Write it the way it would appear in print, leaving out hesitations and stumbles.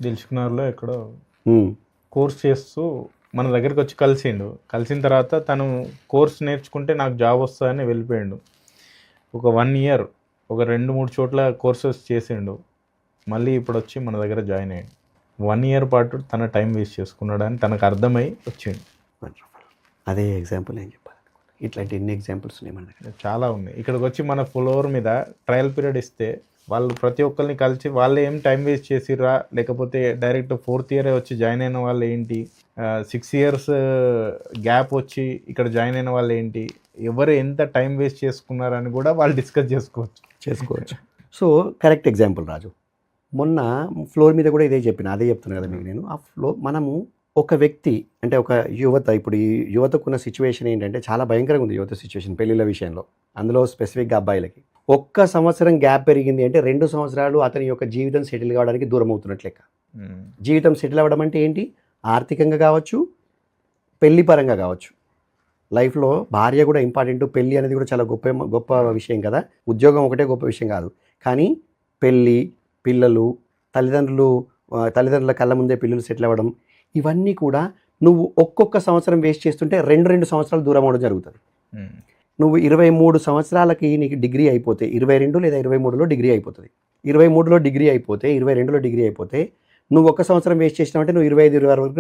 దిల్సుఖ్నగర్లో ఎక్కడో ఉమ్, కోర్స్ చేస్తూ మన దగ్గరికి వచ్చి కలిసిండు. కలిసిన తర్వాత తను కోర్స్ నేర్చుకుంటే నాకు జాబ్ వస్తుందని వెళ్ళిపోయిండు. ఒక 1 ఇయర్ ఒక 2-3 చోట్ల కోర్సెస్ చేసిండు. మళ్ళీ ఇప్పుడు వచ్చి మన దగ్గర జాయిన్ అయ్యాడు. 1 ఇయర్ పాటు తన టైం వేస్ట్ చేసుకున్నాడని తనకు అర్థమై వచ్చిండు. wonderful. అదే ఎగ్జాంపుల్ నేను చెప్పాలి. ఇట్లాంటి ఎన్ని ఎగ్జాంపుల్స్ ఉన్నాయి మన దగ్గర. చాలా ఉన్నాయి. ఇక్కడికి వచ్చి మన ఫ్లోర్ మీద ట్రయల్ పీరియడ్ ఇస్తే వాళ్ళు ప్రతి ఒక్కరిని కలిసి వాళ్ళు ఏం టైం వేస్ట్ చేసిర్రా, లేకపోతే డైరెక్ట్ 4th ఇయరే వచ్చి జాయిన్ అయిన వాళ్ళు ఏంటి, 6 ఇయర్స్ గ్యాప్ వచ్చి ఇక్కడ జాయిన్ అయిన వాళ్ళు ఏంటి, ఎవరు ఎంత టైం వేస్ట్ చేసుకున్నారని కూడా వాళ్ళు డిస్కస్ చేసుకోవచ్చు. సో కరెక్ట్ ఎగ్జాంపుల్ రాజు. మొన్న ఫ్లోర్ మీద కూడా ఇదే చెప్పిన, అదే చెప్తున్నాను కదా మీకు నేను. ఆ మనము ఒక వ్యక్తి అంటే ఒక యువత, ఇప్పుడు ఈ యువతకున్న సిచ్యువేషన్ ఏంటంటే చాలా భయంకరంగా ఉంది యువత సిచ్యువేషన్ పెళ్ళిళ్ళ విషయంలో, అందులో స్పెసిఫిక్గా అబ్బాయిలకి. 1 సంవత్సరం గ్యాప్ పెరిగింది అంటే 2 సంవత్సరాలు అతని యొక్క జీవితం సెటిల్ కావడానికి దూరం అవుతున్నట్లు లెక్క. జీవితం సెటిల్ అవ్వడం అంటే ఏంటి? ఆర్థికంగా కావచ్చు, పెళ్లి పరంగా కావచ్చు. లైఫ్లో భార్య కూడా ఇంపార్టెంట్, పెళ్ళి అనేది కూడా చాలా గొప్ప విషయం కదా. ఉద్యోగం ఒకటే గొప్ప విషయం కాదు, కానీ పెళ్ళి, పిల్లలు, తల్లిదండ్రుల కళ్ళ ముందే పిల్లలు సెటిల్ అవ్వడం, ఇవన్నీ కూడా నువ్వు ఒక్కొక్క సంవత్సరం వేస్ట్ చేస్తుంటే 2 సంవత్సరాలు దూరం అవ్వడం జరుగుతుంది. నువ్వు 23 సంవత్సరాలకి నీకు డిగ్రీ అయిపోతే 22 లేదా 23లో డిగ్రీ అయిపోతుంది. 23లో డిగ్రీ అయిపోతే 22లో డిగ్రీ అయిపోతే నువ్వు 1 సంవత్సరం వేస్ట్ చేసినావంటే నువ్వు 25-26 వరకు